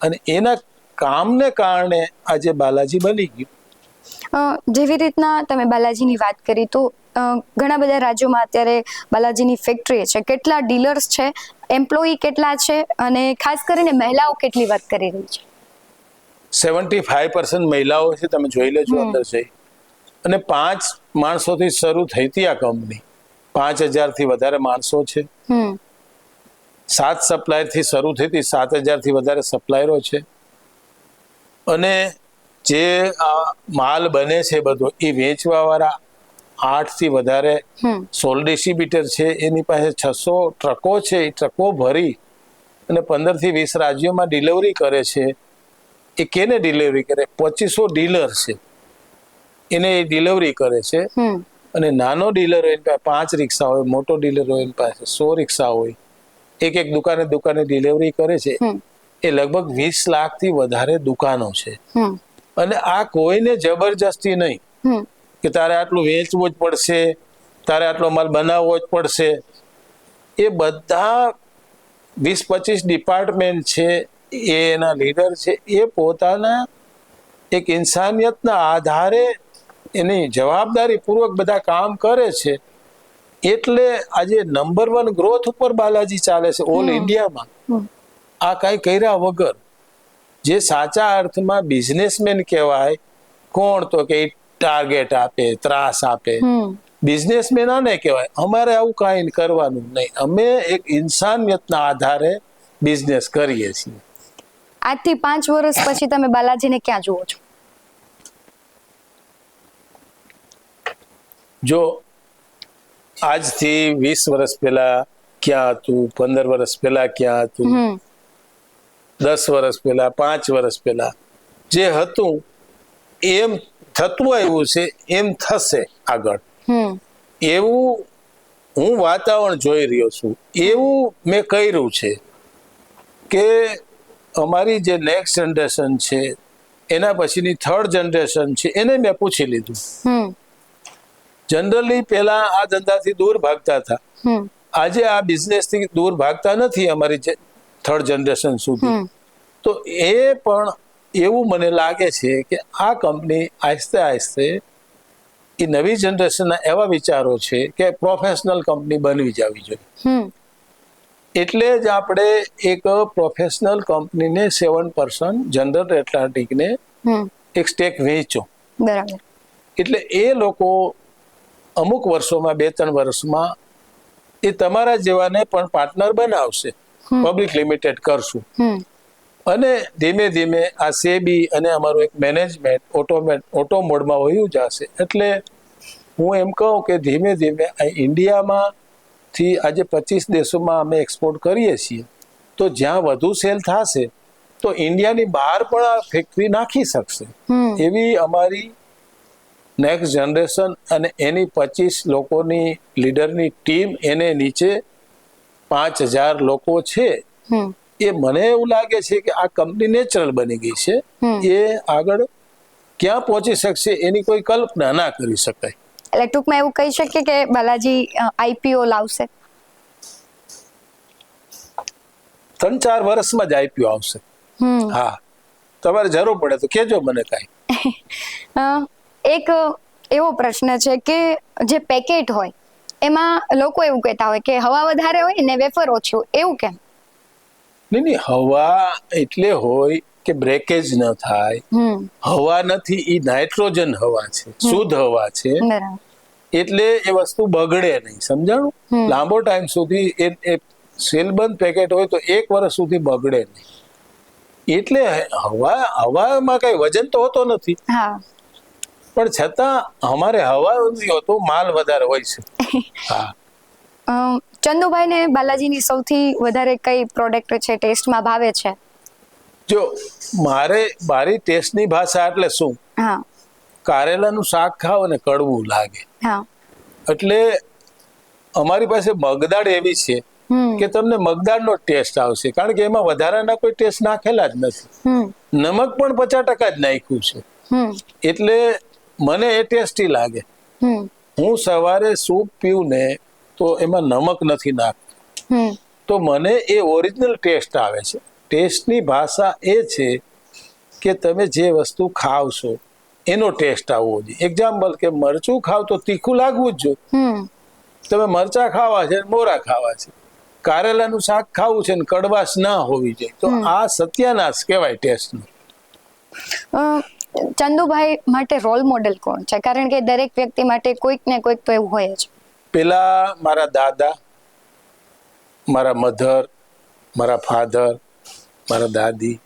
અને એના કામને કારણે આજે બાલાજી બની ગયું. જેવી રીતના તમે બાલાજીની વાત કરી, તો ઘણા બધા રાજ્યોમાં અત્યારે બાલાજીની ફેક્ટરી છે. કેટલા ડીલર્સ છે, એમ્પ્લોયી કેટલા છે, અને ખાસ કરીને મહિલાઓ કેટલી વર્ક કરી રહી છે? 75% મહિલાઓ છે, તમે જોઈ લેજો અંદર જઈ. અને 5 માણસોથી શરૂ થઈ હતી આ કંપની. 5000 થી વધારે માણસો છે. 7 સપ્લાયરથી શરૂ થઈ હતી, 7000 થી વધારે સપ્લાયરો છે. અને જે માલ બને છે બધો, એ વેચવા વાળા 8 થી વધારે સોલ ડિસ્ટ્રીબ્યુટર છે. એની પાસે 600 ટ્રકો છે. એ ટ્રકો ભરી અને 15 થી 20 રાજ્યોમાં ડિલિવરી કરે છે. એ કેને ડિલિવરી કરે? 2500 ડીલર છે, એને એ ડિલિવરી કરે છે. અને નાનો ડીલર હોય એની પાસે 5 રિક્ષા હોય, મોટો ડીલર હોય એની પાસે 100 રિક્ષા હોય. એક દુકાને ડિલિવરી કરે છે. એ લગભગ 20 લાખથી વધારે દુકાનો છે. અને આ કોઈને જબરજસ્તી નહીં કે તારે આટલું વેચવું જ પડશે, તારે આટલો માલ બનાવવો જ પડશે. એ બધા 20-25 ડિપાર્ટમેન્ટ છે, એના લીડર છે, એ પોતાના એક ઇન્સાનિયતના આધારે એની જવાબદારી પૂર્વક બધા કામ કરે છે. એટલે આજે નંબર 1 ગ્રોથ ઉપર બાલાજી ચાલે છે ઓલ ઇન્ડિયામાં. આ કઈ કર્યા વગર. જે સાચા અર્થમાં બિઝનેસમેન કહેવાય કોણ? તો કે ટાર્ગેટ આપે, ત્રાસ આપે. બિઝનેસમેન આને કહેવાય. અમારે આવું કાંઈ કરવાનું નહીં. અમે એક ઇન્સાનિયતના આધારે બિઝનેસ કરીએ છીએ. આજથી 5 વર્ષ પછી તમે બાલાજીને ક્યાં જુઓ છો? જો આજથી 20 વર્ષ પહેલા ક્યાં હતું, 15 વર્ષ પહેલા ક્યાં હતું, 10 વર્ષ પહેલા, 5 વર્ષ પહેલા જે હતું એમ થતું આવ્યું છે, એમ થશે આગળ. એવું હું વાતાવરણ જોઈ રહ્યો છું, એવું મેં કર્યું છે કે અમારી જે નેક્સ્ટ જનરેશન છે, એના પછીની 3rd જનરેશન છે, એને મેં પૂછી લીધું. જનરલી પહેલા આ ધંધાથી દૂર ભાગતા હતા, આજે આ બિઝનેસથી દૂર ભાગતા નથી અમારી 3rd જનરેશન સુધી. તો એ પણ એવું મને લાગે છે કે આ કંપની આસ્તે આસ્તે એ નવી જનરેશનના એવા વિચારો છે કે પ્રોફેશનલ કંપની બનવી જવી જોઈએ. એટલે જ આપણે એક પ્રોફેશનલ કંપનીને 7% જનરલ એટલાન્ટિકને એક સ્ટેક વેચ્યો. બરાબર. એટલે એ લોકો અમુક વર્ષોમાં, 2-3 વર્ષમાં એ તમારા જેવાને પણ પાર્ટનર બનાવશે. પબ્લિક લિમિટેડ કરશું. અને ધીમે ધીમે આ સેબી અને અમારું એક મેનેજમેન્ટ ઓટો મોડમાં વયું જશે. એટલે હું એમ કહું કે ધીમે ધીમે આ ઇન્ડિયામાંથી આજે 25 દેશોમાં અમે એક્સપોર્ટ કરીએ છીએ. તો જ્યાં વધુ સેલ થશે તો ઇન્ડિયાની બહાર પણ આ ફેક્ટરી નાખી શકશે. એવી અમારી નેક્સ્ટ જનરેશન અને એની 25 લોકોની લીડરની ટીમ, એને નીચે 5000 લોકો છે. એ મને એવું લાગે છે કે આ કંપની નેચરલ બની ગઈ છે. એ આગળ ક્યાં પહોંચી શકશે એની કોઈ કલ્પના ના કરી શકાય. એટલે ટૂંકમાં એવું કહી શકીએ કે બાલાજી આઈપીઓ લાવશે? 3-4 વર્ષમાં જ આઈપીઓ આવશે. હા, તમારે જરૂર પડે તો કેજો મને કાંઈ. એક એવો પ્રશ્ન છે કે જે પેકેટ હોય એમાં લોકો એવું કહેતા હોય કે હવા વધારે હોય ને વેફર ઓછી હોય, એવું કેમ? નહીં, હવા એટલે હોય કે બ્રેકેજ ન થાય. હવા નથી, એ નાઇટ્રોજન હવા છે, શુદ્ધ હવા છે, એટલે એ વસ્તુ બગડે નહીં. સમજાણું? લાંબો ટાઈમ સુધી એ સીલબંધ પેકેટ હોય તો 1 વર્ષ સુધી બગડે નહીં. એટલે હવામાં કઈ વજન તો હોતો નથી, પણ છતાં અમારે હવા નથી હોતો, માલ વધારે હોય છે. હા. ચંદુભાઈ ને બાલાજીની સૌથી વધારે કઈ પ્રોડક્ટ છે ટેસ્ટમાં ભાવે છે? જો મારી ટેસ્ટની ભાષા એટલે શું, કારેલાનું શાક ખાવ ને કડવું લાગે, એટલે અમારી પાસે મગદાળ એવી છે કે તમને મગદાળનો ટેસ્ટ આવશે, કારણ કે એમાં વધારાના કોઈ ટેસ્ટ નાખેલા જ નથી. નમક પણ 50% જ નાખ્યું છે, એટલે મને એ ટેસ્ટી લાગે. હું સવારે સૂપ પીવું ને તો એમાં નમક નથી નાખતું, તો મને એ ઓરિજિનલ ટેસ્ટ આવે છે. ટેસ્ટની ભાષા એ છે કે તમે જે વસ્તુ ખાવશો એનો ટેસ્ટ આવવો જોઈએ. એક્ઝામ્પલ કે મરચું ખાવ તો તીખું લાગવું જ જોઈએ. તમે મરચા ખાવા છે, મોરા ખાવા છે, કારેલાનું શાક ખાવું છે ને કડવાશ ના હોવી જોઈએ, તો આ સત્યાનાશ કહેવાય ટેસ્ટનું. ચંદુભાઈ માટે રોલ મોડેલ કોણ છે? કારણ કે દરેક વ્યક્તિ માટે કોઈક ને કોઈક તો એવું હોય જ. પેલા મારા દાદા, મારા મધર, મારા ફાધર, મારા દાદી,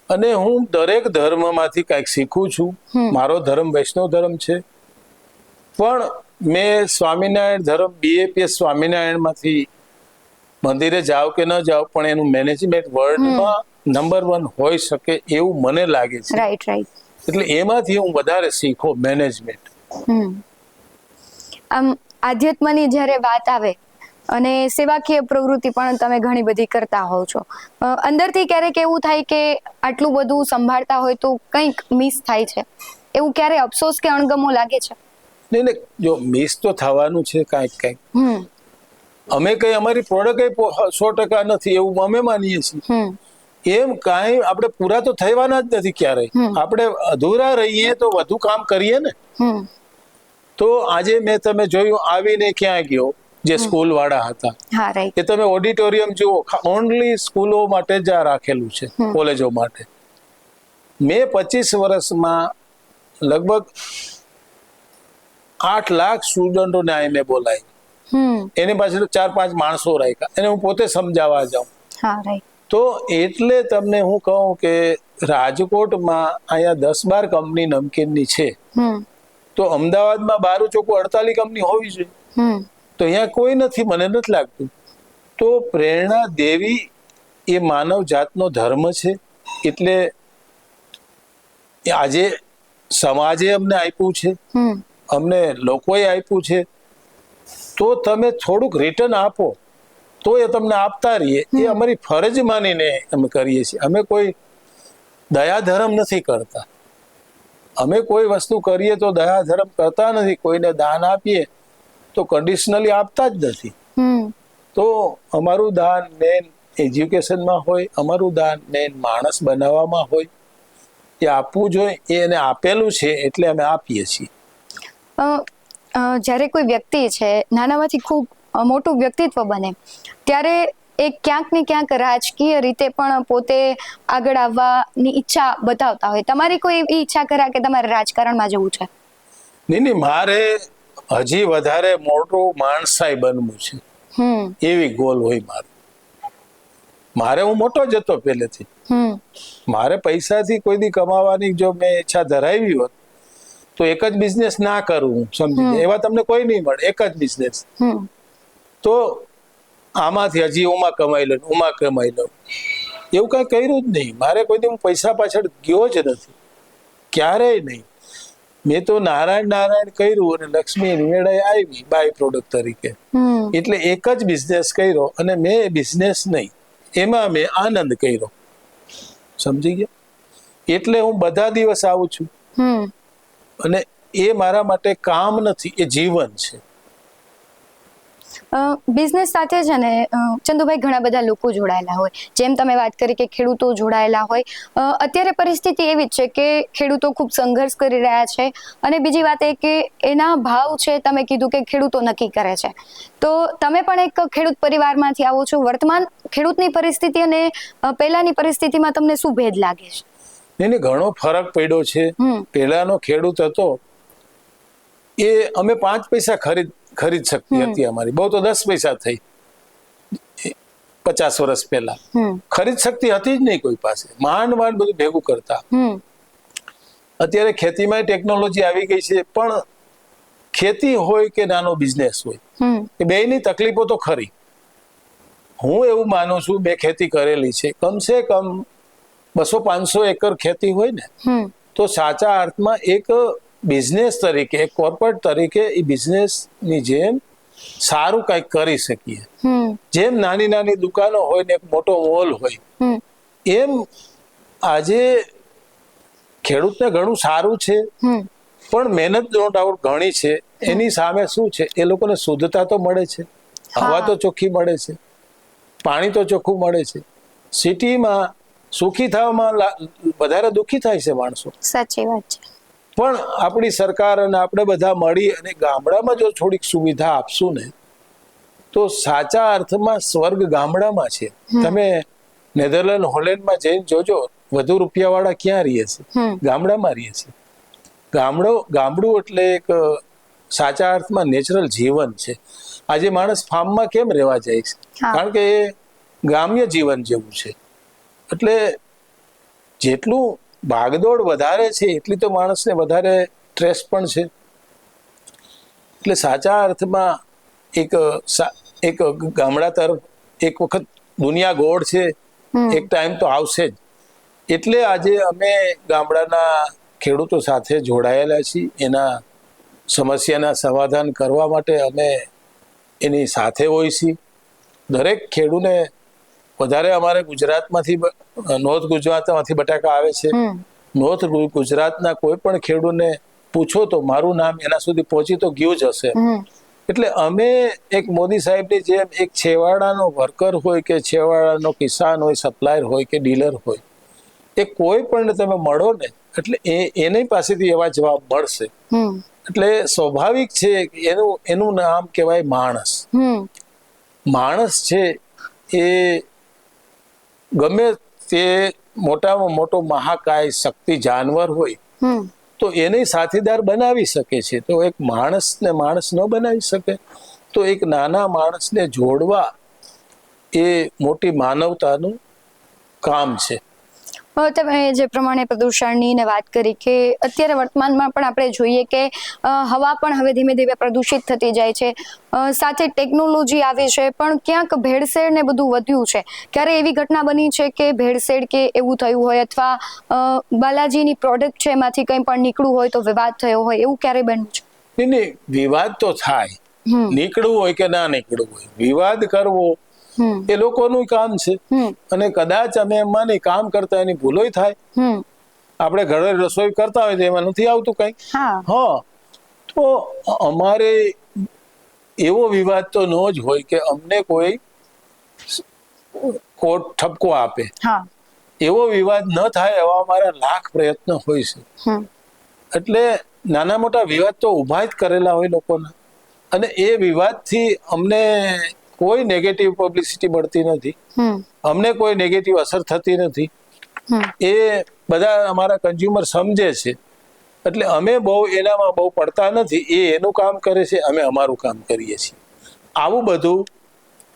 અને હું દરેક ધર્મમાંથી કંઈક શીખું છું. મારો ધર્મ વૈષ્ણવ ધર્મ છે, પણ મેં સ્વામિનારાયણ ધર્મ BAPS સ્વામિનારાયણમાંથી મંદિરે જાવ કે ન જાવ પણ એનું મેનેજમેન્ટ વર્લ્ડમાં નંબર 1 હોઈ શકે એવું મને લાગે છે. રાઈટ. એટલે એમાંથી હું વધારે શીખો મેનેજમેન્ટ. આમ આધ્યાત્મની જ્યારે વાત આવે અને સેવાકીય પ્રવૃત્તિ પણ તમે ઘણી બધી કરતા હોવ છો, અંદરથી ક્યારેક એવું થાય કે આટલું બધું સંભાળતા હોય તો કંઈક મિસ થાય છે, એવું ક્યારે અફસોસ કે અણગમો લાગે છે? નહીં, જો મિસ તો થવાનું છે કાંઈક. અમે કઈ અમારી પ્રોડક્ટ 100% નથી એવું અમે માનીએ છીએ. એમ કાંઈ આપણે પૂરા તો થવાના જ નથી ક્યારેય. આપણે અધૂરા રહીએ તો વધુ કામ કરીએ ને. તો આજે મેં તમે જોયું આવીને ક્યાં ગયો, જે સ્કૂલ વાળા હતા કે તમે ઓડિટોરિયમ જુઓ, ઓનલી સ્કૂલો માટે જ આ રાખેલું છે, કોલેજો માટે. મેં 25 વર્ષમાં લગભગ 8 લાખ સ્ટુડન્ટોને આઈને બોલાવી, એની પાછળ 4-5 માણસો રાખ્યા, એને હું પોતે સમજાવવા જાઉં. તો એટલે તમને હું કહું કે રાજકોટમાં અહીંયા 10-12 કંપની નમકીનની છે, તો અમદાવાદમાં 12 ચોખ્ખું 48 કંપની હોવી જોઈએ, તો અહીંયા કોઈ નથી, મને નથી લાગતું. તો પ્રેરણા દેવી એ માનવ જાતનો ધર્મ છે, એટલે આજે સમાજે અમને આપ્યું છે, અમને લોકોએ આપ્યું છે, તો તમે થોડુંક રિટર્ન આપો તો એ તમને આપતા રહીએ, એ અમારી ફરજ માનીને અમે કરીએ છીએ. અમે કોઈ દયાધર્મ નથી કરતા. અમે કોઈ વસ્તુ કરીએ તો દયાધર્મ કરતા નથી. કોઈને દાન આપીએ તો કન્ડિશનલી આપતા જ નથી. તો અમારું દાન મેન એજ્યુકેશનમાં હોય, અમારું દાન મેન માણસ બનાવવામાં હોય, એ આપવું જોઈએ. એને આપેલું છે એટલે અમે આપીએ છીએ. જ્યારે કોઈ વ્યક્તિ છે નાનામાંથી ખૂબ મોટું વ્યક્તિત્વ બને ત્યારે એ ક્યાંક ને ક્યાંક રાજકીય રીતે પણ પોતે આગળ આવવાની ઈચ્છા બતાવતા હોય. તમારી કોઈ એવી ઈચ્છા ખરા કે તમારે રાજકારણમાં જવું છે? નહીં, મારે હજી વધારે મોટું માણસાઈ બનવું છે, એવી ગોલ હોય મારે. હું મોટો જ હતો પહેલેથી. મારે પૈસાથી કોઈ દી કમાવાની જો મેં ઈચ્છા ધરાવી હોત તો એક જ બિઝનેસ ના કરું, સમજી એવા તમને કોઈ નહીં મળે. એક જ બિઝનેસ, તો આમાંથી હજી ઉમાં કમાઈ લઉં એવું કઈ કર્યું જ નહીં. મારે કોઈ દી હું પૈસા પાછળ ગયો જ નથી, ક્યારેય નહીં. મેં તો નારાયણ કર્યું અને લક્ષ્મી નિવેડાએ આવી બાય પ્રોડક્ટ તરીકે. એટલે એક જ બિઝનેસ કર્યો અને મેં એ બિઝનેસ નહીં, એમાં મેં આનંદ કર્યો. સમજી ગયા? એટલે હું બધા દિવસ આવું છું, અને એ મારા માટે કામ નથી, એ જીવન છે. બિઝનેસ સાથે છે ને ચંદુભાઈ ઘણા બધા લોકો જોડાયેલા હોય, જેમ તમે વાત કરી કે ખેડૂતો જોડાયેલા હોય. અત્યારે પરિસ્થિતિ એવી જ છે કે ખેડૂતો ખૂબ સંઘર્ષ કરી રહ્યા છે, અને બીજી વાત એ કે એના ભાવ છે, તમે કીધું કે ખેડૂતો નક્કી કરે છે. તો તમે પણ એક ખેડૂત પરિવારમાંથી આવો છો. વર્તમાન ખેડૂતની પરિસ્થિતિ અને પહેલાની પરિસ્થિતિમાં તમને શું ભેદ લાગે છે? નહીં, ઘણો ફરક પડ્યો છે. પહેલાનો ખેડૂત હતો એ અમે 5 પૈસા ખરીદ શક્તિ હતી અમારી, બહુ તો 10 પૈસા થઈ 50 વર્ષ પહેલા. ખરીદ શક્તિ હતી જ નહીં કોઈ પાસે, માંડ બધું ભેગું કરતા. અત્યારે ખેતીમાં ટેકનોલોજી આવી ગઈ છે, પણ ખેતી હોય કે નાનો બિઝનેસ હોય, એ બેયની તકલીફો તો ખરી. હું એવું માનું છું, મેં ખેતી કરેલી છે, કમસે કમ 200-500 એકર ખેતી હોય ને, તો સાચા અર્થમાં એક બિઝનેસ તરીકે, એક કોર્પોરેટ તરીકે એ બિઝનેસની જેમ સારું કંઈક કરી શકીએ. જેમ નાની નાની દુકાનો હોય ને એક મોટો મોલ હોય, એમ આજે ખેડૂતને ઘણું સારું છે, પણ મહેનત નો ડાઉટ ઘણી છે. એની સામે શું છે, એ લોકોને શુદ્ધતા તો મળે છે, હવા તો ચોખ્ખી મળે છે, પાણી તો ચોખ્ખું મળે છે. સિટીમાં સુખી થવામાં વધારે દુઃખી થાય છે માણસો. સાચી વાત છે. પણ આપણી સરકાર અને આપણે બધા મળી અને ગામડામાં જો થોડીક સુવિધા આપશું ને, તો સાચા અર્થમાં સ્વર્ગ ગામડામાં છે. તમે નેધરલેન્ડ, હોલેન્ડમાં જઈને જોજો, વધુ રૂપિયાવાળા ક્યાં રહીએ છે? ગામડામાં રહીએ છે. ગામડું એટલે એક સાચા અર્થમાં નેચરલ જીવન છે. આજે માણસ ફાર્મમાં કેમ રહેવા જાય છે? કારણ કે એ ગ્રામ્ય જીવન જેવું છે. એટલે જેટલું ભાગદોડ વધારે છે, એટલી તો માણસને વધારે સ્ટ્રેસ પણ છે. એટલે સાચા અર્થમાં એક ગામડા તરફ એક વખત દુનિયા ગોળ છે, એક ટાઈમ તો આવશે જ. એટલે આજે અમે ગામડાના ખેડૂતો સાથે જોડાયેલા છીએ. એના સમસ્યાના સમાધાન કરવા માટે અમે એની સાથે હોઈએ છીએ. દરેક ખેડૂને વધારે અમારે ગુજરાતમાંથી, નોર્થ ગુજરાતમાંથી બટાકા આવે છે. નોર્થ ગુજરાતના કોઈ પણ ખેડૂતને પૂછો તો મારું નામ એના સુધી પહોંચી તો ગયું જ હશે. એટલે અમે એક મોદી સાહેબની જેમ એક છેવાડાનો વર્કર હોય કે છેવાડાનો કિસાન હોય, સપ્લાયર હોય કે ડીલર હોય, એ કોઈ પણ તમે મળો ને, એટલે એની પાસેથી એવા જવાબ મળશે. એટલે સ્વાભાવિક છે, એનું નામ કહેવાય માણસ. માણસ છે એ ગમે તે મોટામાં મોટો મહાકાય શક્તિ જાનવર હોય તો એને સાથીદાર બનાવી શકે છે. તો એક માણસને માણસ ન બનાવી શકે, તો એક નાના માણસને જોડવા એ મોટી માનવતાનું કામ છે. તમે જે પ્રમાણે પ્રદૂષણની ને વાત કરી કે અત્યારે વર્તમાનમાં પણ આપણે જોઈએ કે હવા પણ હવે ધીમે ધીમે પ્રદૂષિત થતી જાય છે. સાથે ટેકનોલોજી આવી છે, પણ ક્યાંક ભેળસેળ ને બધું વધ્યું છે. ક્યારે એવી ઘટના બની છે કે ભેળસેળ કે એવું થયું હોય, અથવા બાલાજીની પ્રોડક્ટ છે એમાંથી કંઈ પણ નીકળવું હોય તો વિવાદ થયો હોય, એવું ક્યારે બન્યું છે? નહીં, વિવાદ તો થાય, નીકળવું હોય કે ના નીકળવું હોય, વિવાદ કરવો એ લોકોનું કામ છે. અને કદાચ અમે એમાં કામ કરતા એની ભૂલો થાય. આપણે ઘરે રસોઈ કરતા હોય તો એમાં નથી આવતું કઈ. તો અમારે એવો વિવાદ તો ન જ હોય કે અમને કોઈ કોર્ટ ઠપકો આપે. એવો વિવાદ ન થાય એવા અમારા લાખ પ્રયત્ન હોય છે. એટલે નાના મોટા વિવાદ તો ઉભા જ કરેલા હોય લોકોના, અને એ વિવાદથી અમને કોઈ નેગેટિવ પબ્લિસિટી મળતી નથી, અમને કોઈ નેગેટિવ અસર થતી નથી. એ બધા અમારા કન્ઝ્યુમર સમજે છે. એટલે અમે બહુ એનામાં બહુ પડતા નથી. એ એનું કામ કરે છે, અમે અમારું કામ કરીએ છીએ. આવું બધું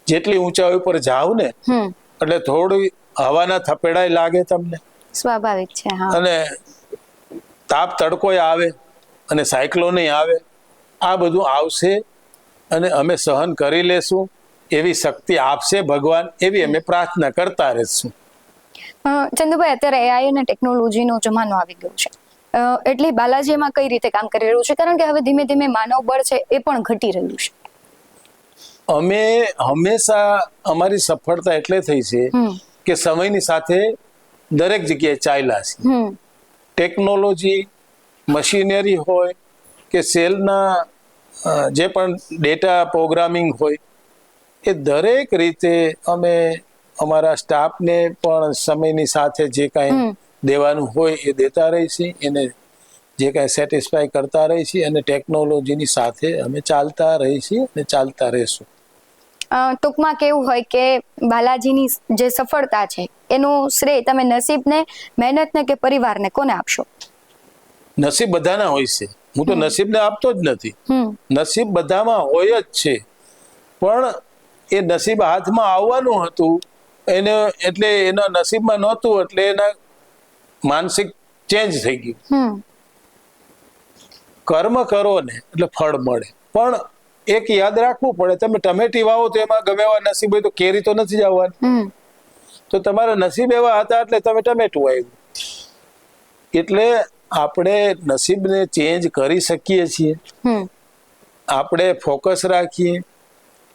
જેટલી ઊંચાઈ ઉપર જાવ ને, એટલે થોડી હવાના થપેડાય લાગે તમને, સ્વાભાવિક છે. અને તાપ તડકોય આવે અને સાયક્લોન આવે, આ બધું આવશે અને અમે સહન કરી લેશું. એવી શક્તિ આપશે ભગવાન, એવી અમે પ્રાર્થના કરતા રહેશું. ચંદુભાઈ, અત્યારે એઆઈ અને ટેકનોલોજીનો જમાનો આવી ગયો છે, એટલે બાલાજી એમાં કઈ રીતે કામ કરી રહ્યું છે? કારણ કે હવે ધીમે ધીમે માનવ બળ છે એ પણ ઘટી રહ્યું છે. અમે હંમેશા અમારી સફળતા એટલે થઈ છે કે સમયની સાથે દરેક જગ્યાએ ચાલ્યા છે. ટેકનોલોજી, મશીનરી હોય કે સેલના જે પણ ડેટા પ્રોગ્રામિંગ હોય એ દરેક રીતે અમે અમારા સ્ટાફને પણ સમયની સાથે જે કાંઈ દેવાનું હોય એ દેતા રહી છીએ, એને જે કાંઈ સેટિસ્ફાય કરતા રહી છીએ અને ટેકનોલોજીની સાથે અમે ચાલતા રહી છીએ અને ચાલતા રહીશું. ટૂંકમાં કેવું હોય કે બાલાજીની જે સફળતા છે એનું શ્રેય તમે નસીબને, મહેનતને કે પરિવારને કોને આપશો? નસીબ બધાના હોય છે, હું તો નસીબને આપતો જ નથી. નસીબ બધામાં હોય જ છે, પણ એ નસીબ હાથમાં આવવાનું હતું એને એટલે એના નસીબમાં નહોતું એટલે એના માનસિક ચેન્જ થઈ ગયું. કર્મ કરો ને એટલે ફળ મળે, પણ એક યાદ રાખવું પડે, તમે ટમેટી વાવો તો એમાં ગમે એવા નસીબ હોય તો કેરી તો નથી જ આવવાની. તો તમારા નસીબ એવા હતા એટલે તમે ટમેટું વાવ્યું. એટલે આપણે નસીબને ચેન્જ કરી શકીએ છીએ. આપણે ફોકસ રાખીએ,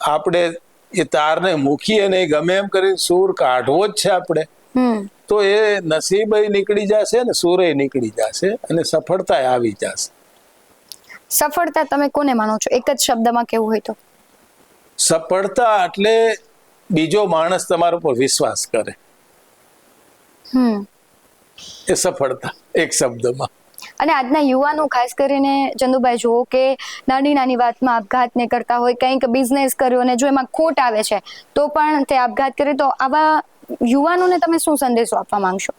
આપણે એ તારને મૂકીએ અને ગમે એમ કરી સૂર કાઢવો જ છે આપણે, તો એ નસીબ નીકળી જશે ને સૂર નીકળી જશે અને સફળતા આવી જશે. સફળતા તમે કોને માનો છો? એક જ શબ્દમાં કેવું હોય તો? સફળતા એટલે બીજો માણસ તમારા પર વિશ્વાસ કરે, એ સફળતા એક શબ્દમાં. અને આજના યુવાનો ખાસ કરીને ચંદુભાઈ જુઓ કે નાની નાની વાતમાં આપઘાતને કરતા હોય, કંઈક બિઝનેસ કર્યો અને જો એમાં ખોટ આવે છે તો પણ તે આપઘાત કરે, તો આવા યુવાનોને તમે શું સંદેશો આપવા માંગશો?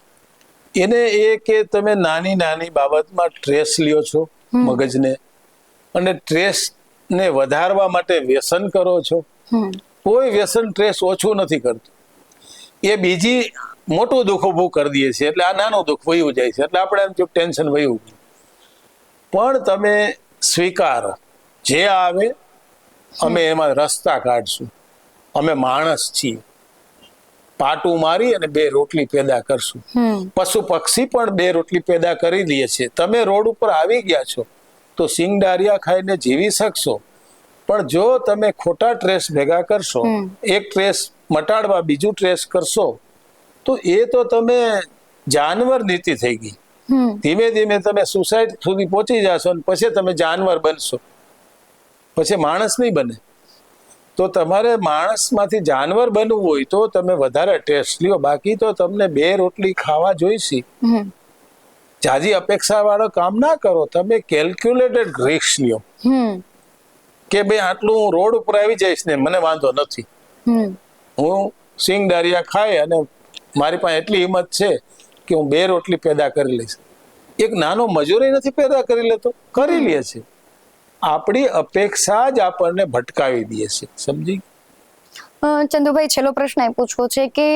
એને એ કે તમે નાની નાની બાબતમાં સ્ટ્રેસ લ્યો છો મગજને, અને સ્ટ્રેસને વધારવા માટે વ્યસન કરો છો. કોઈ વ્યસન સ્ટ્રેસ ઓછું નથી કરતું, એ બીજી મોટું દુઃખ ઊભું કરી દે છે, એટલે આ નાનું દુઃખ વયું જાય છે, એટલે આપણે ટેન્શન વયું. પણ તમે સ્વીકારો, જે આવે અમે એમાં રસ્તા કાઢશું. અમે માણસ છીએ, પાટું મારી અને બે રોટલી પેદા કરશું. પશુ પક્ષી પણ બે રોટલી પેદા કરી લે છે. તમે રોડ ઉપર આવી ગયા છો તો સિંગડારિયા ખાઈને જીવી શકશો, પણ જો તમે ખોટા ટ્રેસ ભેગા કરશો, એક ટ્રેસ મટાડવા બીજું ટ્રેસ કરશો, તો એ તો તમે જાનવર નીતિ થઈ ગઈ. ધીમે ધીમે તમે સુસાઇડ સુધી પહોંચી જશો અને પછી તમે જાનવર બનશો, પછી માણસ નહીં બને. તો તમારે માણસમાંથી જાનવર બનવું હોય તો તમે વધારે ટેસ્ટ લ્યો, બાકી તો તમને બે રોટલી ખાવા જોઈશે. જાજી અપેક્ષા વાળો કામ ના કરો, તમે કેલ્ક્યુલેટેડ રિસ્ક લ્યો કે ભાઈ આટલું હું રોડ ઉપર આવી જઈશ ને મને વાંધો નથી, હું સિંગડારિયા ખાય અને મારી પાસે એટલી હિંમત છે કે હું બે રોટલી પેદા કરી લઈશ. એક નાનો મજૂરી નથી પેદા કરી લેતો, કરી લે છે. આપણી અપેક્ષા જ આપણને ભટકાવી દે છે, સમજી? ચંદુભાઈ, છેલ્લો પ્રશ્ન એ પૂછવો છે કે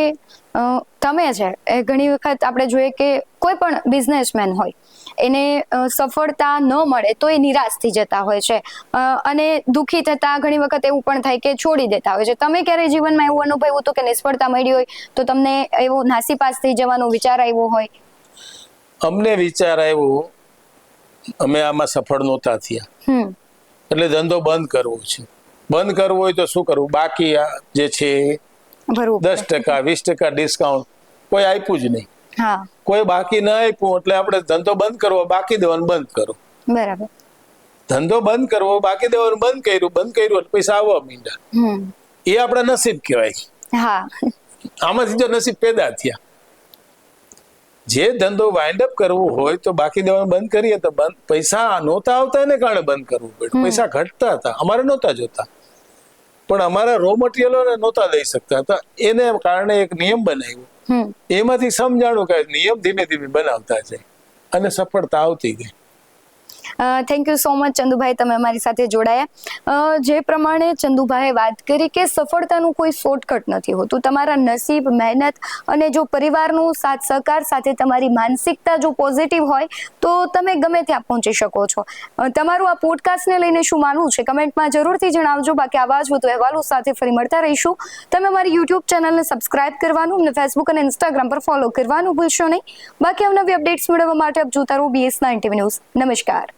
તમે છે એ ઘણી વખત આપણે જોઈએ કે કોઈ પણ બિઝનેસમેન હોય એને સફળતા ન મળે તો એ નિરાશ થઈ જતા હોય છે અને દુઃખી થતા ઘણી વખત એવું પણ થાય કે છોડી દેતા હોય છે. તમે ક્યારેય જીવનમાં એવું અનુભવ્યું હતું કે નિષ્ફળતા મળી હોય તો તમને એવો નાસીપાસ થઈ જવાનો વિચાર આવ્યો હોય? અમને વિચાર આવ્યો, અમે આમાં સફળ નહોતા થયા એટલે ધંધો બંધ કરવો છે. બંધ કરવો હોય તો શું કરવું? બાકી જે છે 10%, 20% ડિસ્કાઉન્ટ કોઈ આપ્યું જ નહીં. કોઈ બાકી ન આપ્યું એટલે આપણે ધંધો બંધ કરવો, બાકી દેવાનું બંધ કરો. બરાબર. ધંધો બંધ કરવો, બાકી દેવાનું બંધ કર્યું એટલે પૈસા આવવા માંડ્યા. એ આપણા નસીબ કહેવાય. આમાંથી જો નસીબ પેદા થયા. જે ધંધો વાઇન્ડ અપ કરવો હોય તો બાકી દેવાનું બંધ કરીએ તો પૈસા નહોતા આવતા એને કારણે બંધ કરવું પડ્યું. પૈસા ઘટતા હતા, અમારે નહોતા જોતા, પણ અમારા રો મટીરિયલોને નહોતા લઈ શકતા હતા. એને કારણે એક નિયમ બનાવ્યો. એમાંથી સમજાણું કે નિયમ ધીમે ધીમે બનાવતા જાય અને સફળતા આવતી ગઈ. Thank you so much Chandubhai, તમે અમારી સાથે જોડાયા. જે પ્રમાણે ચંદુભાઈએ વાત કરી કે સફળતાનું કોઈ શોર્ટકટ નથી હોતું. તમારા નસીબ, મહેનત અને જો પરિવારનો સાથ સહકાર સાથે તમારી માનસિકતા જો પોઝિટિવ હોય તો તમે ગમે ત્યાં પહોંચી શકો છો. તમારું આ પોડકાસ્ટને લઈને શું માનવું છે કમેન્ટમાં જરૂરથી જણાવજો. બાકી આવા જ વધુ અહેવાલો સાથે ફરી મળતા રહીશું. તમે અમારી યુટ્યુબ ચેનલને સબસ્ક્રાઇબ કરવાનું અને ફેસબુક અને ઇન્સ્ટાગ્રામ પર ફોલો કરવાનું ભૂલશો નહીં. બાકી અવનવી અપડેટ્સ મેળવવા માટે આપ જોતા રહો BS9 TV ન્યૂઝ. નમસ્કાર.